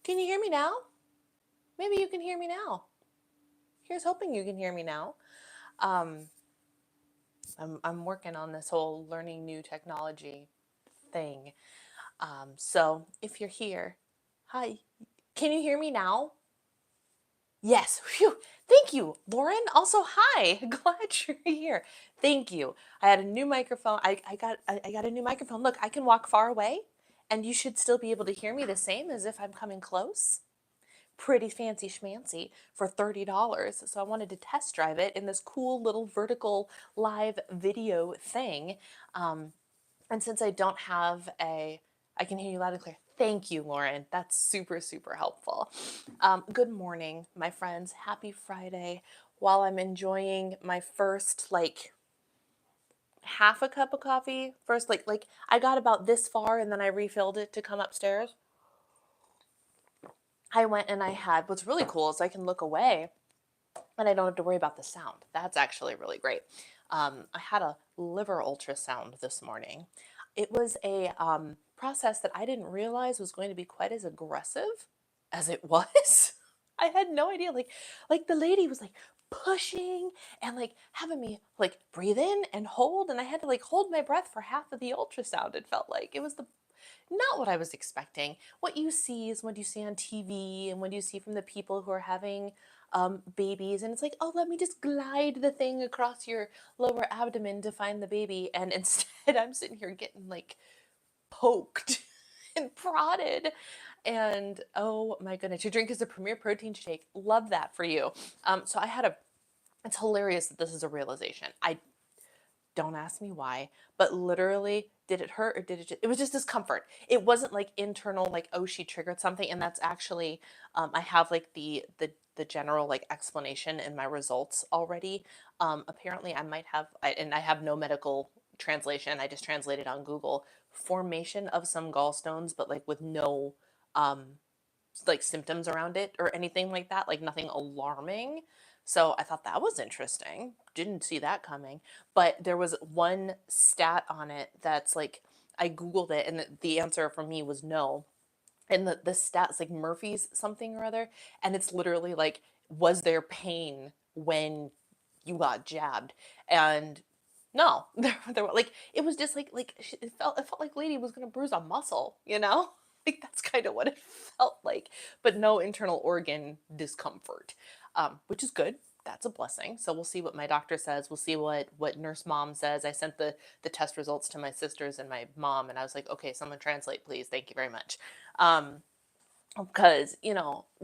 Can you hear me now? Maybe you can hear me now. Here's hoping you can hear me now. Um, I'm working on this whole learning new technology thing. So if you're here, hi. Can you hear me now? Yes. Phew. Thank you, Lauren. Also, hi. Glad you're here. Thank you. I had a new microphone. I got a new microphone. Look, I can walk far away, and you should still be able to hear me the same as if I'm coming close. Pretty fancy schmancy for $30. So I wanted to test drive it in this cool little vertical live video thing. Um, and since I don't have I can hear you loud and clear. Thank you, Lauren. That's super, super helpful. Good morning, my friends. Happy Friday. While I'm enjoying my first, half a cup of coffee, first, I got about this far and then I refilled it to come upstairs. I went and I had, what's really cool is I can look away and I don't have to worry about the sound. That's actually really great. I had a liver ultrasound this morning. It was a process that I didn't realize was going to be quite as aggressive as it was. I had no idea. Like the lady was like pushing and like having me like breathe in and hold, and I had to like hold my breath for half of the ultrasound. It felt like it was the not what I was expecting. What you see is what you see on TV and what you see from the people who are having babies. And it's like, oh, let me just glide the thing across your lower abdomen to find the baby. And instead, I'm sitting here getting like poked and prodded. And oh my goodness, your drink is a Premier Protein shake. Love that for you. So I had a, it's hilarious that this is a realization. I don't ask me why, but literally, did it hurt or did it just, it was just discomfort. It wasn't like internal, like, oh, she triggered something. And that's actually, I have like the general like explanation in my results already. Apparently I might have, and I have no medical translation. I just translated on Google, formation of some gallstones, but like with no, um, like symptoms around it or anything like that, like nothing alarming. So I thought that was interesting. Didn't see that coming. But there was one stat on it that's like, I Googled it and the answer for me was no. And the stats like Murphy's something or other. And it's literally like, was there pain when you got jabbed? And no, there were like, it was just like it felt like lady was gonna bruise a muscle, you know? Like that's kind of what it felt like, but no internal organ discomfort, which is good. That's a blessing. So we'll see what my doctor says. We'll see what nurse mom says. I sent the test results to my sisters and my mom, and I was like, okay, someone translate, please. Thank you very much. Because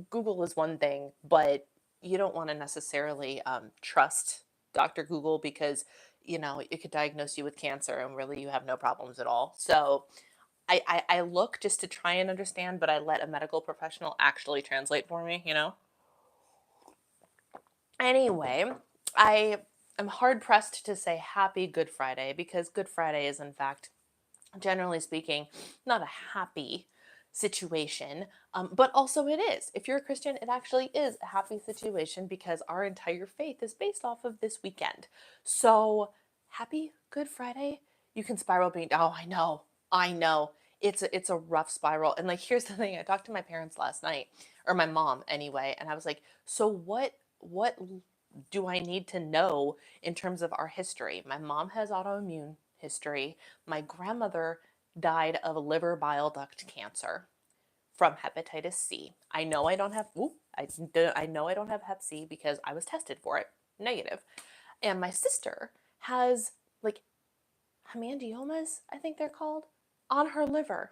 Google is one thing, but you don't want to necessarily trust Dr. Google because it could diagnose you with cancer and really you have no problems at all. So I look just to try and understand, but I let a medical professional actually translate for me. Anyway, I am hard pressed to say happy Good Friday because Good Friday is, in fact, generally speaking, not a happy situation, but also it is. If you're a Christian, it actually is a happy situation because our entire faith is based off of this weekend. So happy Good Friday. You can spiral being, oh, I know. It's a rough spiral. And like, here's the thing. I talked to my parents last night, or my mom anyway, and I was like, so what do I need to know in terms of our history? My mom has autoimmune history. My grandmother died of liver bile duct cancer from hepatitis C. I know I don't have, I know I don't have hep C because I was tested for it, negative. And my sister has like hemangiomas, I think they're called, on her liver.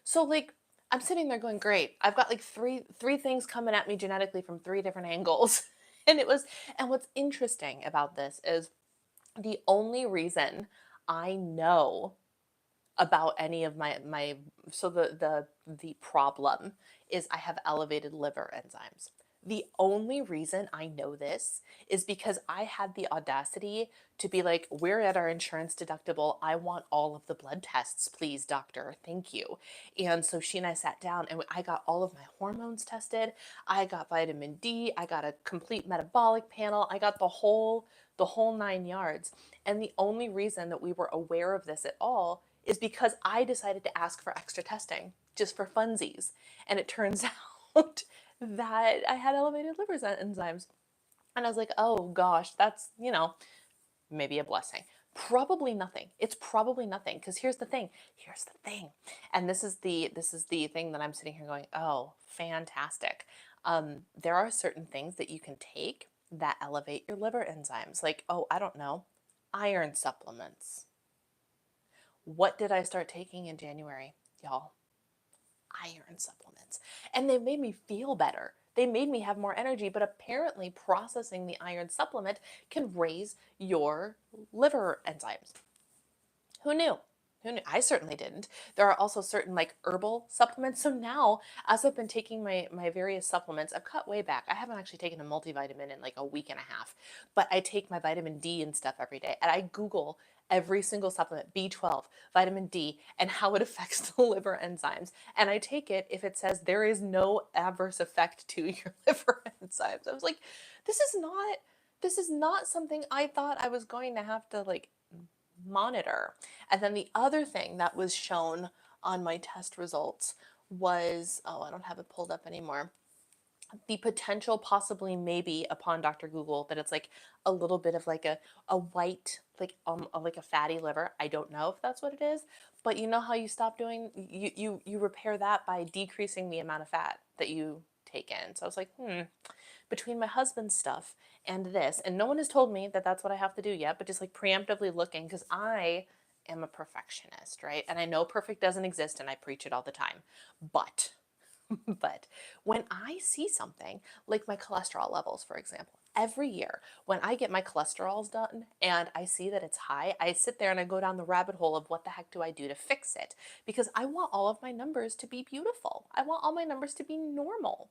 So like I'm sitting there going, great. I've got like three things coming at me genetically from three different angles. And what's interesting about this is the only reason I know about any of my so the problem is I have elevated liver enzymes. The only reason I know this is because I had the audacity to be like, we're at our insurance deductible. I want all of the blood tests, please, doctor. Thank you. And so she and I sat down and I got all of my hormones tested. I got vitamin D. I got a complete metabolic panel. I got the whole 9 yards. And the only reason that we were aware of this at all is because I decided to ask for extra testing just for funsies. And it turns out that I had elevated liver enzymes. And I was like, oh gosh, that's, maybe a blessing. Probably nothing. It's probably nothing. Because here's the thing. Here's the thing. And this is the thing that I'm sitting here going, oh, fantastic. There are certain things that you can take that elevate your liver enzymes. Like, oh, I don't know, iron supplements. What did I start taking in January, y'all? Iron supplements. And they made me feel better. They made me have more energy, but apparently processing the iron supplement can raise your liver enzymes. Who knew? Who knew? I certainly didn't. There are also certain like herbal supplements. So now, as I've been taking my various supplements, I've cut way back. I haven't actually taken a multivitamin in like a week and a half, but I take my vitamin D and stuff every day. And I Google every single supplement, B12, vitamin D, and how it affects the liver enzymes. And I take it if it says there is no adverse effect to your liver enzymes. I was like, this is not something I thought I was going to have to like monitor. And then the other thing that was shown on my test results was, oh, I don't have it pulled up anymore. The potential, possibly, maybe, upon Dr. Google, that it's like a little bit of like a white, like a fatty liver. I don't know if that's what it is, but you know how you stop doing, you repair that by decreasing the amount of fat that you take in. So I was like, between my husband's stuff and this, and no one has told me that that's what I have to do yet, but just like preemptively looking, because I am a perfectionist, right? And I know perfect doesn't exist, and I preach it all the time. But but when I see something like my cholesterol levels, for example, every year when I get my cholesterols done and I see that it's high, I sit there and I go down the rabbit hole of what the heck do I do to fix it? Because I want all of my numbers to be beautiful. I want all my numbers to be normal.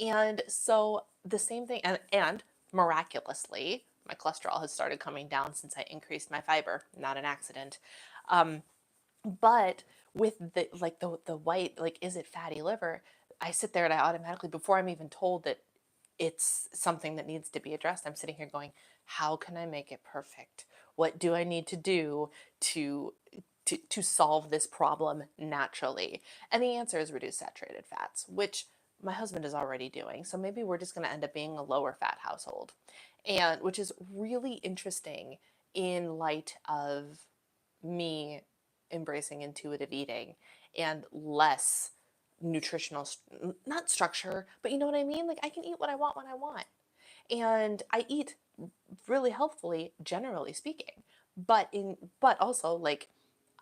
And so the same thing, and miraculously, my cholesterol has started coming down since I increased my fiber. Not an accident. Um, but with the white, like, is it fatty liver? I sit there and I automatically, before I'm even told that it's something that needs to be addressed, I'm sitting here going, how can I make it perfect? What do I need to do to to solve this problem naturally? And the answer is reduce saturated fats, which my husband is already doing. So maybe we're just going to end up being a lower fat household. And which is really interesting in light of me embracing intuitive eating and less nutritional, not structure, but you know what I mean? Like, I can eat what I want when I want. And I eat really healthfully, generally speaking. But also, like,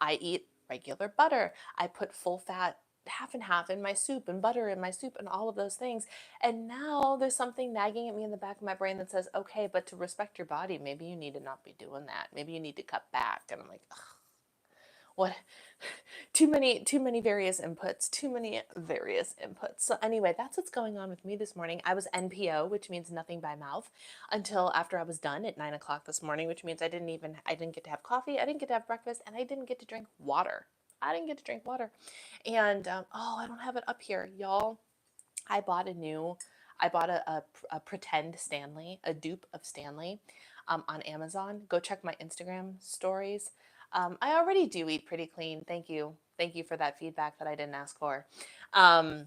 I eat regular butter. I put full fat half and half in my soup, and butter in my soup, and all of those things. And now there's something nagging at me in the back of my brain that says, okay, but to respect your body, maybe you need to not be doing that. Maybe you need to cut back. And I'm like, ugh, what? Too many various inputs, So anyway, that's what's going on with me this morning. I was NPO, which means nothing by mouth, until after I was done at 9 o'clock this morning, which means I didn't get to have coffee, I didn't get to have breakfast, and I didn't get to drink water. And oh, I don't have it up here, y'all. I bought a pretend Stanley, a dupe of Stanley, on Amazon. Go check my Instagram stories. I already do eat pretty clean. Thank you. Thank you for that feedback that I didn't ask for. Um,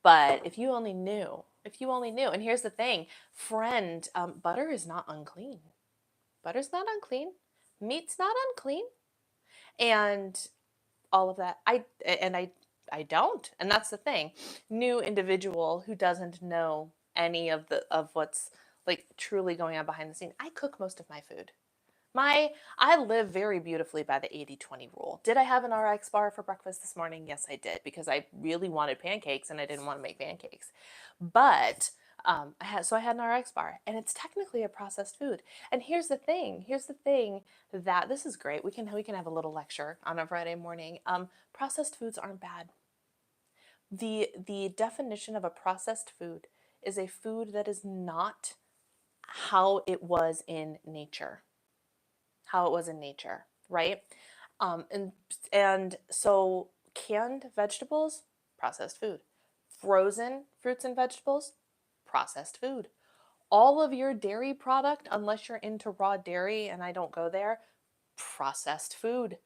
but if you only knew, and here's the thing, friend, butter is not unclean. Butter's not unclean. Meat's not unclean. And all of that. I don't. And that's the thing. New individual who doesn't know any of what's like truly going on behind the scene. I cook most of my food. I live very beautifully by the 80-20 rule. Did I have an RX bar for breakfast this morning? Yes, I did, because I really wanted pancakes and I didn't want to make pancakes. But I had an RX bar, and it's technically a processed food. And here's the thing. That this is great. We can have a little lecture on a Friday morning. Processed foods aren't bad. The definition of a processed food is a food that is not how it was in nature. Right? And so canned vegetables, processed food. Frozen fruits and vegetables, processed food. All of your dairy product, unless you're into raw dairy, and I don't go there, processed food.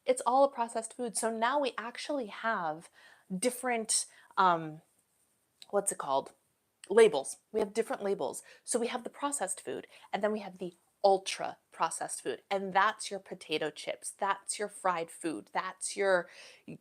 It's all a processed food. So now we actually have different, what's it called? Labels. We have different labels. So we have the processed food, and then we have the ultra processed food. And that's your potato chips. That's your fried food. That's your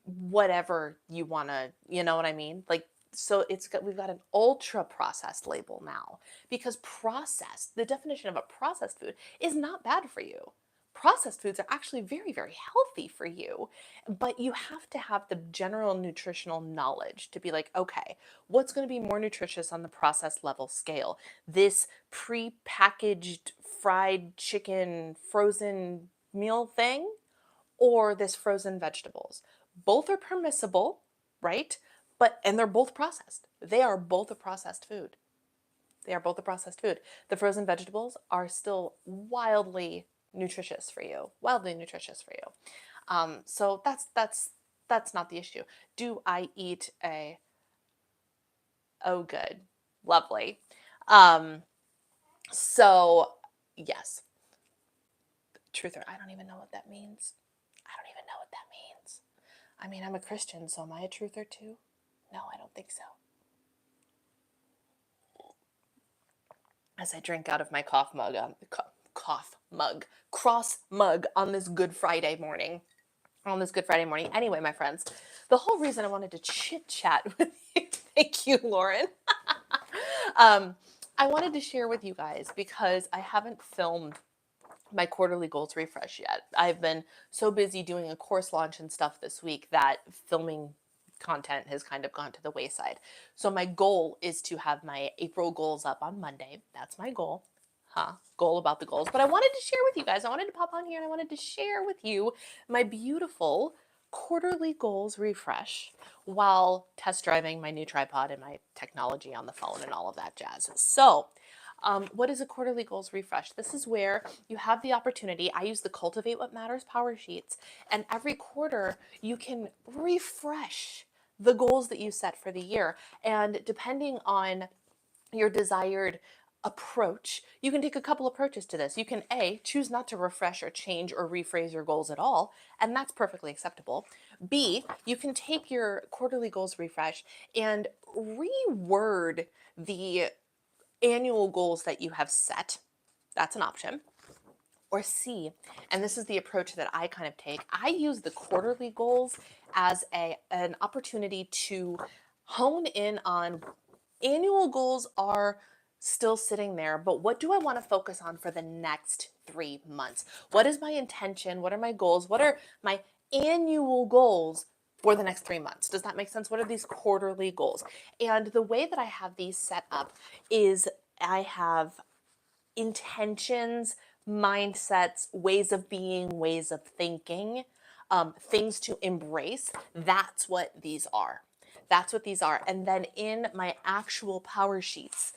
whatever you want to, you know what I mean? Like, so we've got an ultra processed label now, because processed, the definition of a processed food is not bad for you. Processed foods are actually very, very healthy for you, but you have to have the general nutritional knowledge to be like, okay, what's going to be more nutritious on the processed level scale? This pre-packaged fried chicken frozen meal thing, or this frozen vegetables? Both are permissible, right? And they're both processed. They are both a processed food. They are both a processed food. The frozen vegetables are still wildly nutritious for you. Wildly nutritious for you. So that's not the issue. Do I eat a Oh, good. Lovely. Um, so yes, truther. I don't even know what that means. I don't even know what that means. I mean, I'm a Christian, so am I a truther too? No, I don't think so. As I drink out of my cross mug on this Good Friday morning. Anyway, my friends, the whole reason I wanted to chit chat with you, thank you, Lauren. I wanted to share with you guys because I haven't filmed my quarterly goals refresh yet. I've been so busy doing a course launch and stuff this week that filming content has kind of gone to the wayside. So my goal is to have my April goals up on Monday. That's my goal. Goal about the goals. But I wanted to share with you guys. I wanted to pop on here and I wanted to share with you my beautiful quarterly goals refresh while test driving my new tripod and my technology on the phone and all of that jazz. So what is a quarterly goals refresh? This is where you have the opportunity. I use the Cultivate What Matters power sheets, and every quarter you can refresh the goals that you set for the year. And depending on your desired approach, you can take a couple approaches to this. You can choose not to refresh or change or rephrase your goals at all, and that's perfectly acceptable. B, you can take your quarterly goals refresh and reword the annual goals that you have set. That's an option. Or C, and this is the approach that I kind of take, I use the quarterly goals as an opportunity to hone in on annual goals are still sitting there, but what do I want to focus on for the next 3 months? What is my intention? What are my goals? What are my annual goals for the next 3 months? Does that make sense? What are these quarterly goals? And the way that I have these set up is I have intentions, mindsets, ways of being, ways of thinking, things to embrace. That's what these are. That's what these are. And then in my actual power sheets,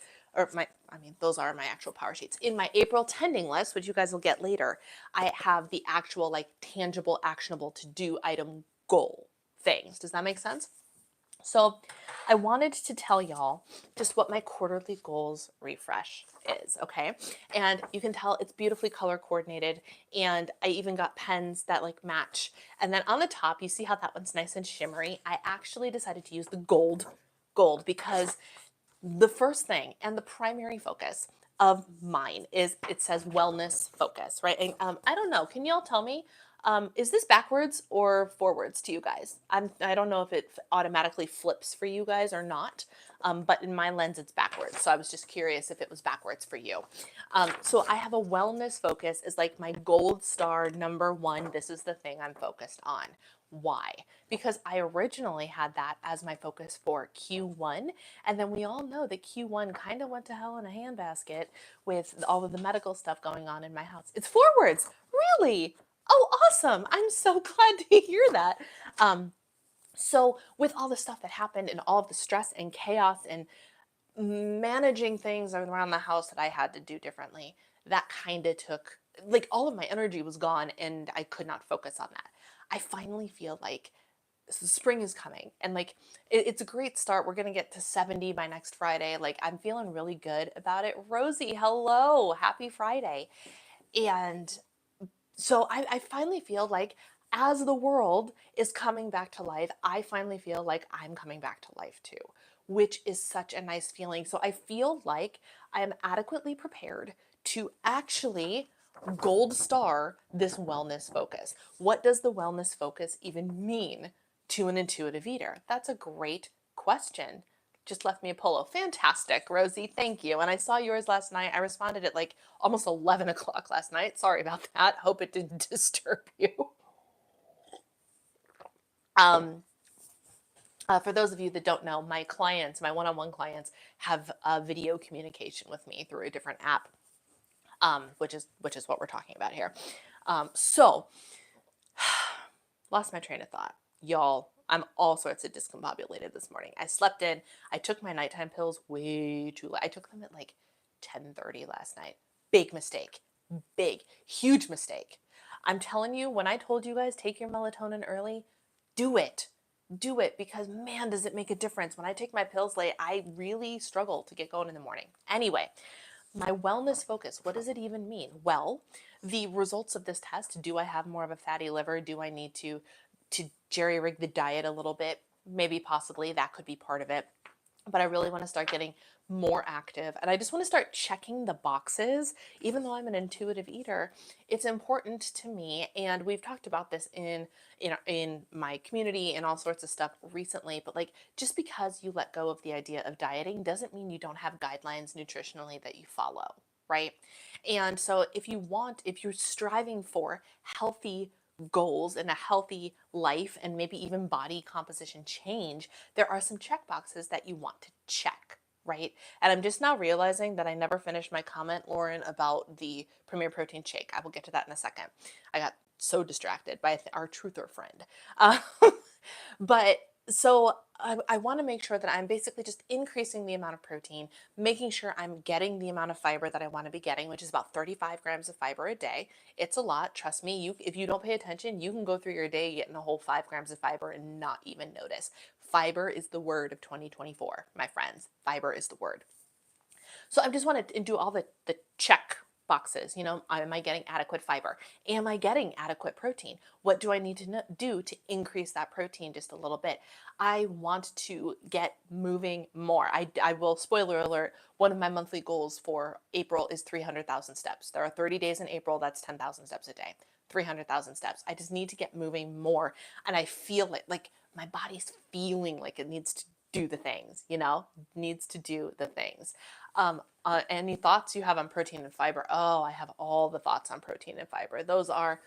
those are my actual power sheets. In my April tending list, which you guys will get later, I have the actual like tangible, actionable to do item goal things. Does that make sense? So I wanted to tell y'all just what my quarterly goals refresh is, okay? And you can tell it's beautifully color coordinated, and I even got pens that like match. And then on the top, you see how that one's nice and shimmery. I actually decided to use the gold because the first thing and the primary focus of mine is it says wellness focus, right? And I don't know, can y'all tell me, is this backwards or forwards to you guys? I don't know if it automatically flips for you guys or not, but in my lens it's backwards. So I was just curious if it was backwards for you. So I have a wellness focus is like my gold star number one. This is the thing I'm focused on. Why? Because I originally had that as my focus for Q1, and then we all know that Q1 kind of went to hell in a handbasket with all of the medical stuff going on in my house. It's forwards, really? Oh, awesome! I'm so glad to hear that. So with all the stuff that happened and all of the stress and chaos and managing things around the house that I had to do differently, that kind of took, like, all of my energy was gone and I could not focus on that. I finally feel like spring is coming and like it's a great start. We're gonna get to 70 by next Friday. Like, I'm feeling really good about it. Rosie, hello, happy Friday. And so I finally feel like as the world is coming back to life, I finally feel like I'm coming back to life too, which is such a nice feeling. So I feel like I am adequately prepared to actually gold star this wellness focus. What does the wellness focus even mean to an intuitive eater? That's a great question. Just left me a polo. Fantastic, Rosie. Thank you. And I saw yours last night. I responded at like almost 11 o'clock last night. Sorry about that. Hope it didn't disturb you. Um, for those of you that don't know, my clients, my one-on-one clients, have video communication with me through a different app, which is what we're talking about here. So, lost my train of thought, y'all. I'm all sorts of discombobulated this morning. I slept in. I took my nighttime pills way too late. I took them at like 10:30 last night. Big mistake. Big, huge mistake. I'm telling you, when I told you guys take your melatonin early, do it. Do it, because man, does it make a difference. When I take my pills late, I really struggle to get going in the morning. Anyway, my wellness focus, what does it even mean? Well, the results of this test, do I have more of a fatty liver? Do I need to jerry rig the diet a little bit? Maybe, possibly, that could be part of it. But I really want to start getting more active, and I just want to start checking the boxes. Even though I'm an intuitive eater, it's important to me, and we've talked about this in my community and all sorts of stuff recently. But like, just because you let go of the idea of dieting doesn't mean you don't have guidelines nutritionally that you follow, right? And so if you're striving for healthy goals and a healthy life and maybe even body composition change, there are some check boxes that you want to check, right? And I'm just now realizing that I never finished my comment, Lauren, about the Premier Protein shake. I will get to that in a second. I got so distracted by our truther friend. Uh, but so I want to make sure that I'm basically just increasing the amount of protein, making sure I'm getting the amount of fiber that I want to be getting, which is about 35 grams of fiber a day. It's a lot. Trust me, if you don't pay attention, you can go through your day getting a whole 5 grams of fiber and not even notice. Fiber is the word of 2024, my friends. Fiber is the word. So I just want to do all the check boxes. Am I getting adequate fiber? Am I getting adequate protein? What do I need to do to increase that protein just a little bit? I want to get moving more. I will, spoiler alert, one of my monthly goals for April is 300,000 steps. There are 30 days in April. That's 10,000 steps a day. 300,000 steps. I just need to get moving more. And I feel it, like my body's feeling like it needs to do the things, needs to do the things. Any thoughts you have on protein and fiber? Oh, I have all the thoughts on protein and fiber. Those are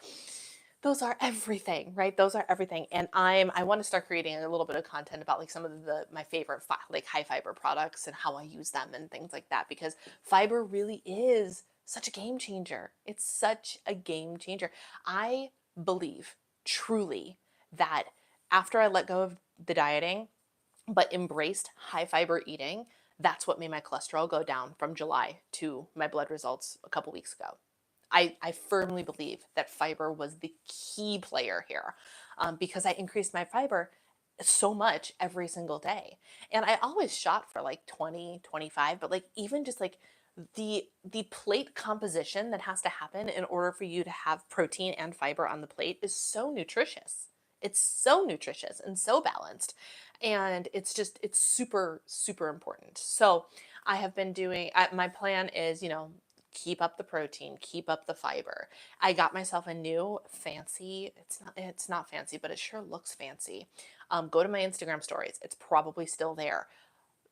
everything, right? Those are everything. And I want to start creating a little bit of content about like some of my favorite like high fiber products and how I use them and things like that, because fiber really is such a game changer. It's such a game changer. I believe truly that after I let go of the dieting but embraced high fiber eating, that's what made my cholesterol go down from July to my blood results a couple weeks ago. I firmly believe that fiber was the key player here, because I increased my fiber so much every single day. And I always shot for like 20, 25, but like even just like the plate composition that has to happen in order for you to have protein and fiber on the plate is so nutritious. It's so nutritious and so balanced. And it's super, super important. So I have been doing, my plan is, keep up the protein, keep up the fiber. I got myself a new fancy, it's not fancy, but it sure looks fancy. Go to my Instagram stories. It's probably still there.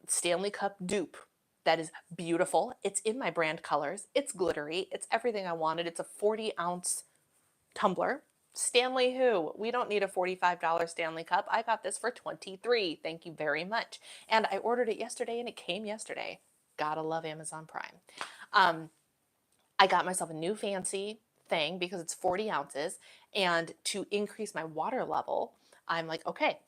Stanley Cup dupe. That is beautiful. It's in my brand colors. It's glittery. It's everything I wanted. It's a 40-ounce tumbler. Stanley who? We don't need a $45 Stanley Cup. I got this for $23. Thank you very much. And I ordered it yesterday and it came yesterday. Gotta love Amazon Prime. I got myself a new fancy thing because it's 40 ounces. And to increase my water level, I'm like, okay,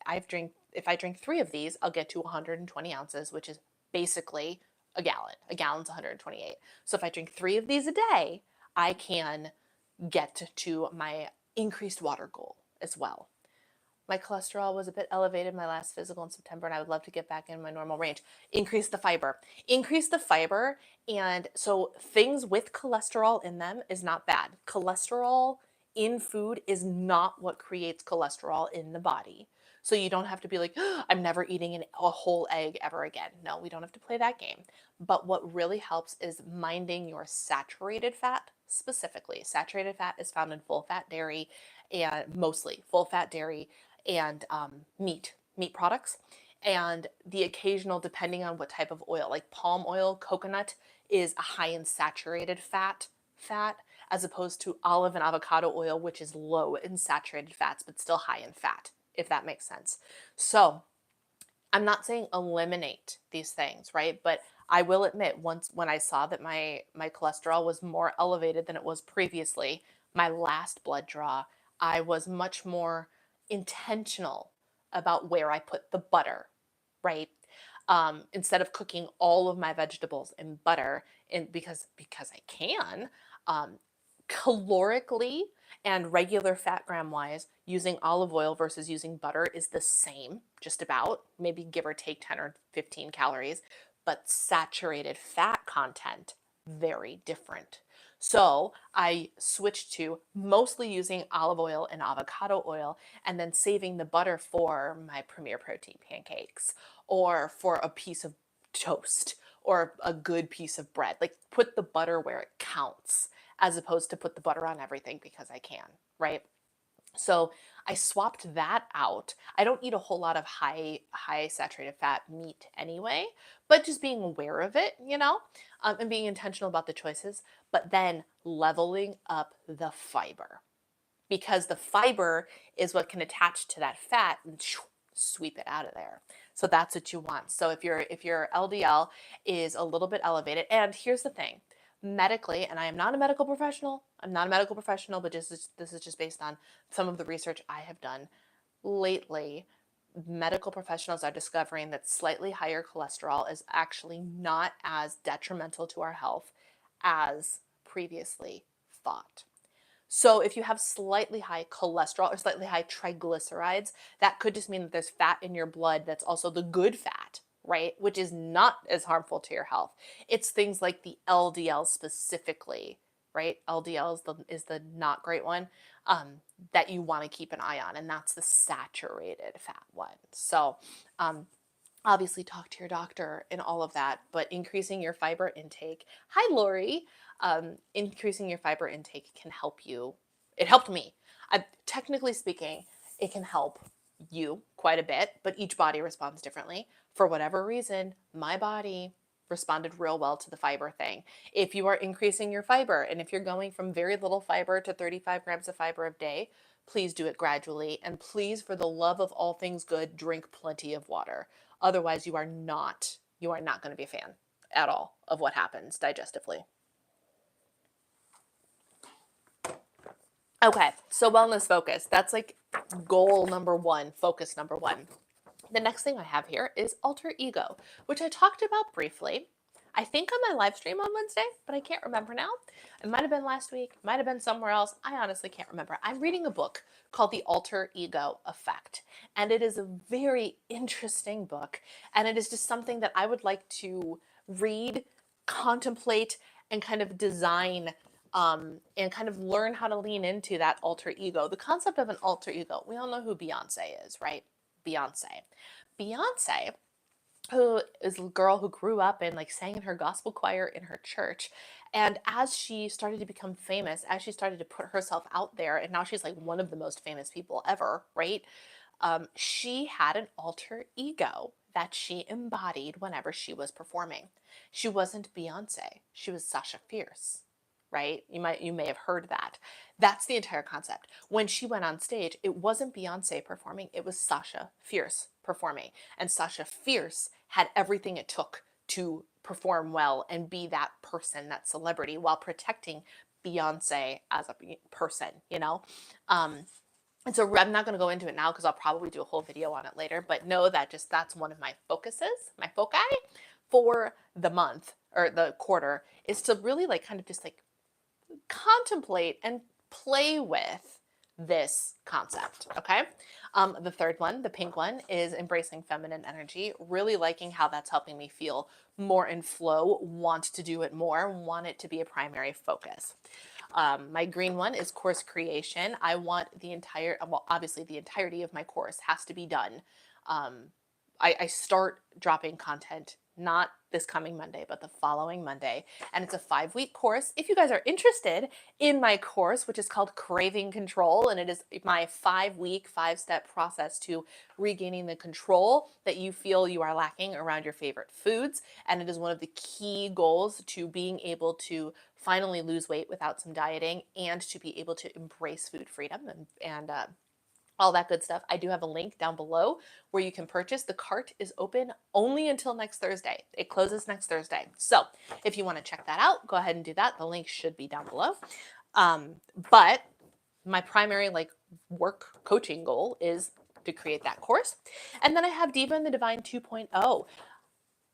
if I drink 3 of these, I'll get to 120 ounces, which is basically a gallon. A gallon's 128. So if I drink 3 of these a day, I can get to my increased water goal as well. My cholesterol was a bit elevated my last physical in September, and I would love to get back in my normal range. Increase the fiber. Increase the fiber. And so things with cholesterol in them is not bad. Cholesterol in food is not what creates cholesterol in the body. So you don't have to be like, "Oh, I'm never eating a whole egg ever again." No, we don't have to play that game. But what really helps is minding your saturated fat specifically. Saturated fat is found in full fat dairy, and mostly full fat dairy and meat products. And the occasional, depending on what type of oil, like palm oil, coconut is a high in saturated fat, as opposed to olive and avocado oil, which is low in saturated fats, but still high in fat, if that makes sense. So I'm not saying eliminate these things, right? But I will admit, once when I saw that my cholesterol was more elevated than it was previously, my last blood draw, I was much more intentional about where I put the butter, right? Instead of cooking all of my vegetables in butter, and because I can, um, calorically and regular fat gram wise, using olive oil versus using butter is the same, just about, maybe give or take 10 or 15 calories, but saturated fat content, very different. So I switched to mostly using olive oil and avocado oil, and then saving the butter for my Premier Protein pancakes or for a piece of toast or a good piece of bread. Like, put the butter where it counts, as opposed to put the butter on everything because I can, right? So I swapped that out. I don't eat a whole lot of high saturated fat meat anyway, but just being aware of it, and being intentional about the choices, but then leveling up the fiber, because the fiber is what can attach to that fat and sweep it out of there. So that's what you want. So if your LDL is a little bit elevated, and here's the thing, medically, and I am not a medical professional, but this is just based on some of the research I have done lately. Medical professionals are discovering that slightly higher cholesterol is actually not as detrimental to our health as previously thought. So if you have slightly high cholesterol or slightly high triglycerides, that could just mean that there's fat in your blood that's also the good fat, right? Which is not as harmful to your health. It's things like the LDL specifically, right? LDL is the not great one, that you want to keep an eye on, and that's the saturated fat one. So obviously talk to your doctor and all of that, but increasing your fiber intake. Hi, Lori. Increasing your fiber intake can help you. It helped me. Technically speaking, it can help you quite a bit, but each body responds differently. For whatever reason, my body responded real well to the fiber thing. If you are increasing your fiber, and if you're going from very little fiber to 35 grams of fiber a day, please do it gradually. And please, for the love of all things good, drink plenty of water. Otherwise, you are not going to be a fan at all of what happens digestively. Okay, so wellness focus. That's like goal number one, focus number one. The next thing I have here is alter ego, which I talked about briefly, I think on my live stream on Wednesday, but I can't remember now. It might have been last week, might have been somewhere else. I honestly can't remember. I'm reading a book called The Alter Ego Effect, and it is a very interesting book, and it is just something that I would like to read, contemplate, and kind of design, and kind of learn how to lean into that alter ego. The concept of an alter ego, we all know who Beyonce is, right? Beyonce, who is a girl who grew up and like sang in her gospel choir in her church. And as she started to become famous, as she started to put herself out there, and now she's like one of the most famous people ever, right? She had an alter ego that she embodied whenever she was performing. She wasn't Beyonce, she was Sasha Fierce, right? You may have heard that. That's the entire concept. When she went on stage, it wasn't Beyonce performing, it was Sasha Fierce performing. And Sasha Fierce had everything it took to perform well and be that person, that celebrity, while protecting Beyonce as a person, and so I'm not going to go into it now because I'll probably do a whole video on it later, but know that just that's one of my focuses, my foci for the month or the quarter, is to really like kind of just like contemplate and play with this concept, okay? The third one, the pink one, is embracing feminine energy, really liking how that's helping me feel more in flow, want to do it more, want it to be a primary focus. My green one is course creation. I want the entire, well, obviously the entirety of my course has to be done. I start dropping content not this coming Monday, but the following Monday. And it's a 5-week course. If you guys are interested in my course, which is called Craving Control, and it is my 5-week, 5-step process to regaining the control that you feel you are lacking around your favorite foods. And it is one of the key goals to being able to finally lose weight without some dieting and to be able to embrace food freedom and all that good stuff. I do have a link down below where you can purchase. The cart is open only until next Thursday. It closes next Thursday. So if you want to check that out, go ahead and do that. The link should be down below. But my primary work coaching goal is to create that course. And then I have Diva and the Divine 2.0.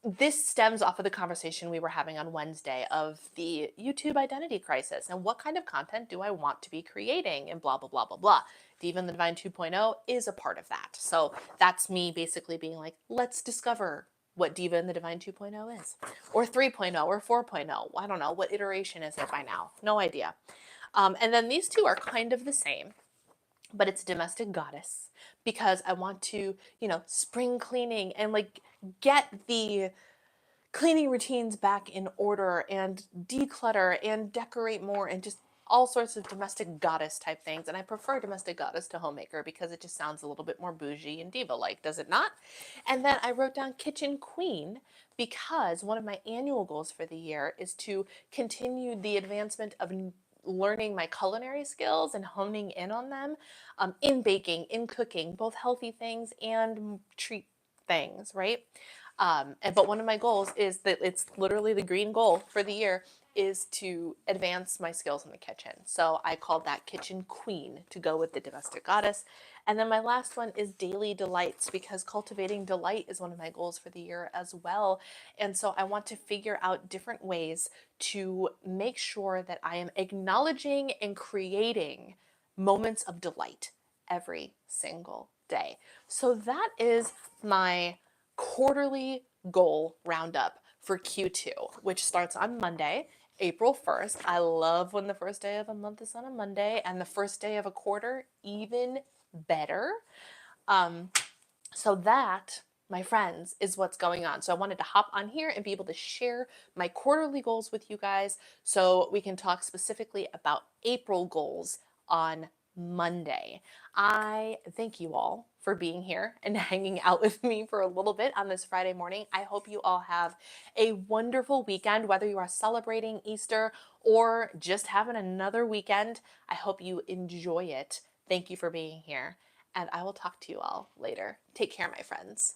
This stems off of the conversation we were having on Wednesday of the YouTube identity crisis and what kind of content do I want to be creating and blah, blah, blah, blah, blah. Diva and the Divine 2.0 is a part of that. So that's me basically being like, let's discover what Diva and the Divine 2.0 is, or 3.0 or 4.0. I don't know. What iteration is it by now? No idea. And then these two are kind of the same, but it's Domestic Goddess because I want to, spring cleaning and get the cleaning routines back in order and declutter and decorate more and just all sorts of Domestic Goddess type things. And I prefer Domestic Goddess to Homemaker because it just sounds a little bit more bougie and diva-like, does it not? And then I wrote down Kitchen Queen because one of my annual goals for the year is to continue the advancement of learning my culinary skills and honing in on them in baking, in cooking, both healthy things and treat things, right? But one of my goals is that it's literally the green goal for the year is to advance my skills in the kitchen. So I called that Kitchen Queen to go with the Domestic Goddess. And then my last one is Daily Delights because cultivating delight is one of my goals for the year as well. And so I want to figure out different ways to make sure that I am acknowledging and creating moments of delight every single day. So that is my quarterly goal roundup for Q2, which starts on Monday, April 1st. I love when the first day of a month is on a Monday and the first day of a quarter even better. So that, my friends, is what's going on. So I wanted to hop on here and be able to share my quarterly goals with you guys so we can talk specifically about April goals on Monday. I thank you all for being here and hanging out with me for a little bit on this Friday morning. I hope you all have a wonderful weekend, whether you are celebrating Easter or just having another weekend. I hope you enjoy it. Thank you for being here, and I will talk to you all later. Take care, my friends.